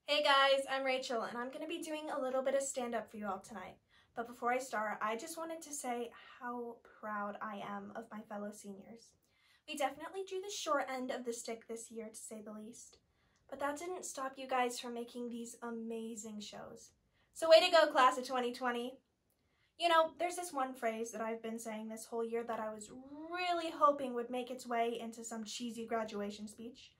Hey guys, I'm Rachel and I'm going to be doing a little bit of stand-up for you all tonight. But before I start, I just wanted to say how proud I am of my fellow seniors. We definitely drew the short end of the stick this year, to say the least. But that didn't stop you guys from making these amazing shows. So way to go, class of 2020. You know, there's this one phrase that I've been saying this whole year that I was really hoping would make its way into some cheesy graduation speech.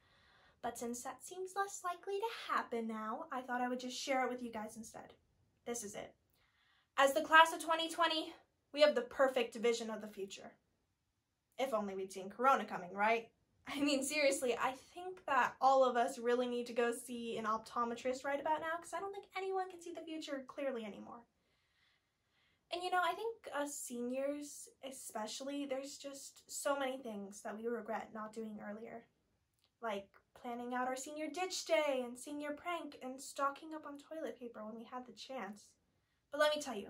But since that seems less likely to happen now, I thought I would just share it with you guys instead. This is it. As the class of 2020, we have the perfect vision of the future. If only we'd seen Corona coming, right? I mean, seriously, I think that all of us really need to go see an optometrist right about now because I don't think anyone can see the future clearly anymore. And you know, I think us seniors especially, there's just so many things that we regret not doing earlier. Like planning out our senior ditch day and senior prank and stocking up on toilet paper when we had the chance. But let me tell you,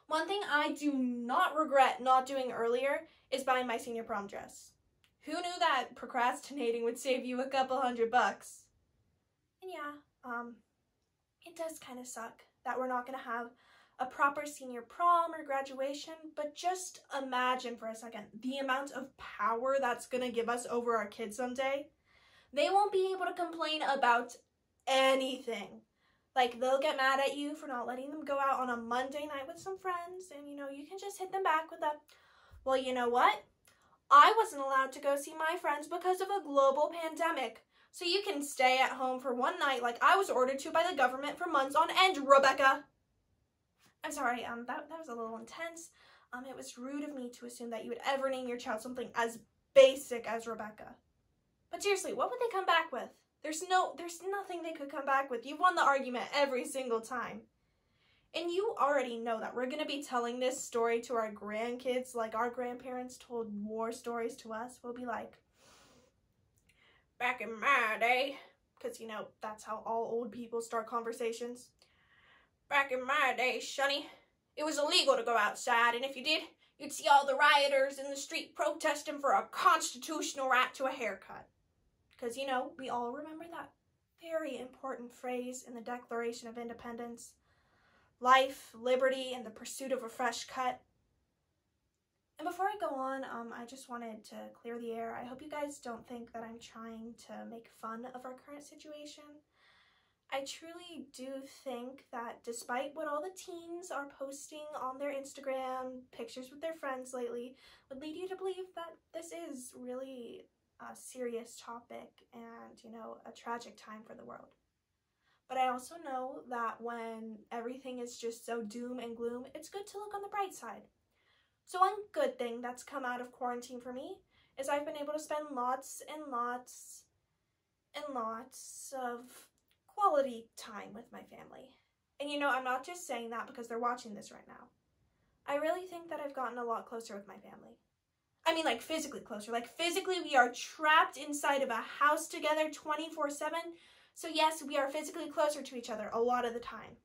one thing I do not regret not doing earlier is buying my senior prom dress. Who knew that procrastinating would save you a couple $100? And yeah, it does kind of suck that we're not going to have a proper senior prom or graduation, but just imagine for a second the amount of power that's going to give us over our kids someday. They won't be able to complain about anything. Like, they'll get mad at you for not letting them go out on a Monday night with some friends, and, you know, you can just hit them back with a, well, you know what? I wasn't allowed to go see my friends because of a global pandemic, so you can stay at home for one night like I was ordered to by the government for months on end, Rebecca. I'm sorry, that was a little intense. It was rude of me to assume that you would ever name your child something as basic as Rebecca. But seriously, what would they come back with? There's nothing they could come back with. You've won the argument every single time. And you already know that we're going to be telling this story to our grandkids like our grandparents told war stories to us. We'll be like, back in my day, because, you know, that's how all old people start conversations. Back in my day, Shunny, it was illegal to go outside, and if you did, you'd see all the rioters in the street protesting for a constitutional right to a haircut. Because, you know, we all remember that very important phrase in the Declaration of Independence. Life, liberty, and the pursuit of a fresh cut. And before I go on, I just wanted to clear the air. I hope you guys don't think that I'm trying to make fun of our current situation. I truly do think that despite what all the teens are posting on their Instagram, pictures with their friends lately, would lead you to believe that this is really a serious topic and, you know, a tragic time for the world. But I also know that when everything is just so doom and gloom, it's good to look on the bright side. So one good thing that's come out of quarantine for me is I've been able to spend lots and lots and lots of quality time with my family. And you know, I'm not just saying that because they're watching this right now. I really think that I've gotten a lot closer with my family. I mean, like, physically closer. Like, physically, we are trapped inside of a house together 24/7. So yes, we are physically closer to each other a lot of the time.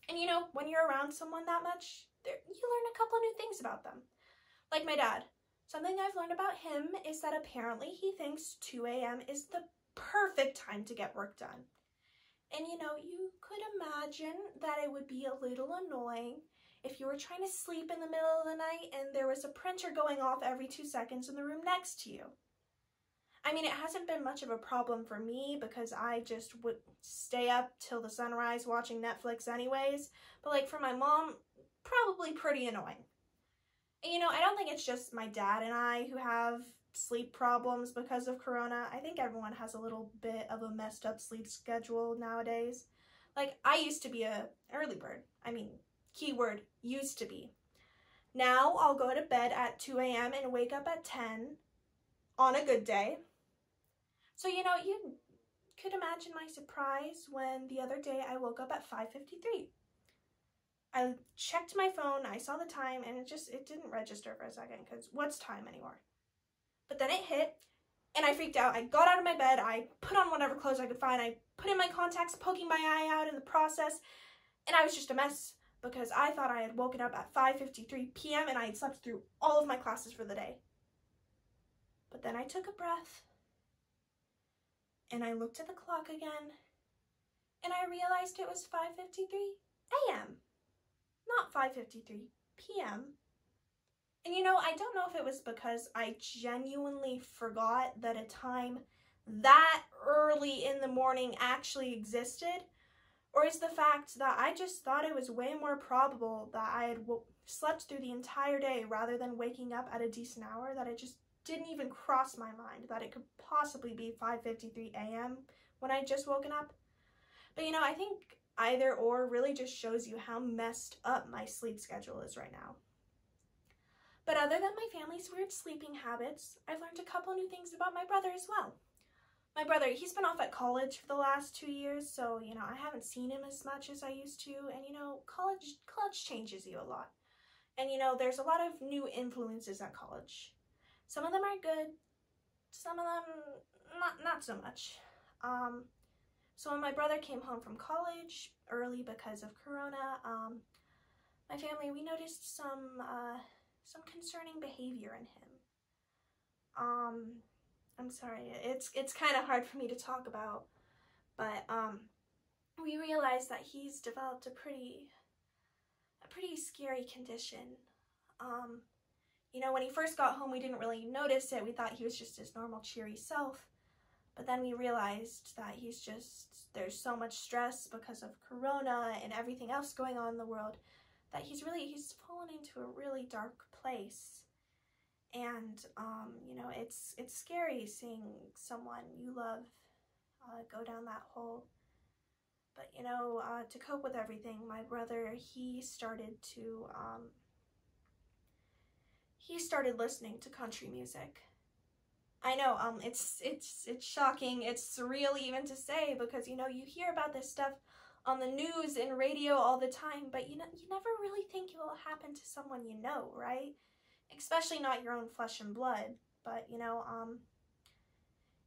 And you know, when you're around someone that much, you learn a couple new things about them. Like my dad. Something I've learned about him is that apparently he thinks 2 a.m. is the perfect time to get work done. And you know, you could imagine that it would be a little annoying if you were trying to sleep in the middle of the night and there was a printer going off every 2 seconds in the room next to you. I mean, it hasn't been much of a problem for me because I just would stay up till the sunrise watching Netflix anyways, but like for my mom, probably pretty annoying. And you know, I don't think it's just my dad and I who have sleep problems because of Corona. I think everyone has a little bit of a messed up sleep schedule nowadays. Like, I used to be an early bird. I mean, keyword, used to be. Now I'll go to bed at 2 a.m. and wake up at 10 on a good day. So, you know, you could imagine my surprise when the other day I woke up at 5:53. I checked my phone, I saw the time, and it didn't register for a second because what's time anymore? But then it hit, and I freaked out. I got out of my bed, I put on whatever clothes I could find, I put in my contacts, poking my eye out in the process, and I was just a mess because I thought I had woken up at 5:53 p.m. and I had slept through all of my classes for the day. But then I took a breath, and I looked at the clock again, and I realized it was 5:53 a.m., not 5:53 p.m. And you know, I don't know if it was because I genuinely forgot that a time that early in the morning actually existed, or is the fact that I just thought it was way more probable that I had slept through the entire day rather than waking up at a decent hour, that it just didn't even cross my mind that it could possibly be 5:53 a.m. when I just woken up. But you know, I think either or really just shows you how messed up my sleep schedule is right now. But other than my family's weird sleeping habits, I've learned a couple new things about my brother as well. My brother, he's been off at college for the last 2 years, so, you know, I haven't seen him as much as I used to, and, you know, college changes you a lot. And, you know, there's a lot of new influences at college. Some of them are good, some of them not so much. So when my brother came home from college early because of Corona, my family, we noticed some concerning behavior in him. I'm sorry, it's kind of hard for me to talk about, but we realized that he's developed a pretty scary condition. You know, when he first got home, we didn't really notice it. We thought he was just his normal cheery self, but then we realized that there's so much stress because of Corona and everything else going on in the world that he's fallen into a really dark place. And, you know, it's scary seeing someone you love go down that hole. But, you know, to cope with everything, my brother, he started listening to country music. I know, it's shocking, it's surreal even to say, because, you know, you hear about this stuff on the news and radio all the time, but you know, you never really think it will happen to someone you know, right? Especially not your own flesh and blood. But, you know,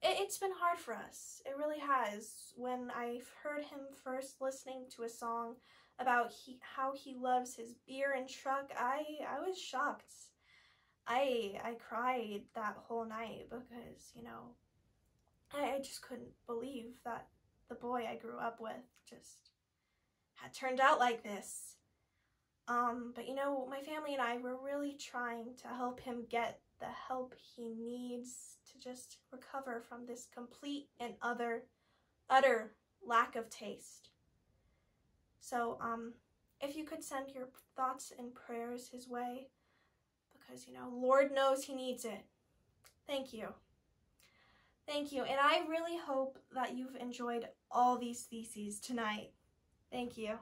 it's been hard for us. It really has. When I heard him first listening to a song about how he loves his beer and truck, I was shocked. I cried that whole night because, you know, I just couldn't believe that the boy I grew up with just had turned out like this. But you know, my family and I were really trying to help him get the help he needs to just recover from this complete and utter lack of taste. So, if you could send your thoughts and prayers his way, because, you know, Lord knows he needs it. Thank you. Thank you, and I really hope that you've enjoyed all these theses tonight. Thank you.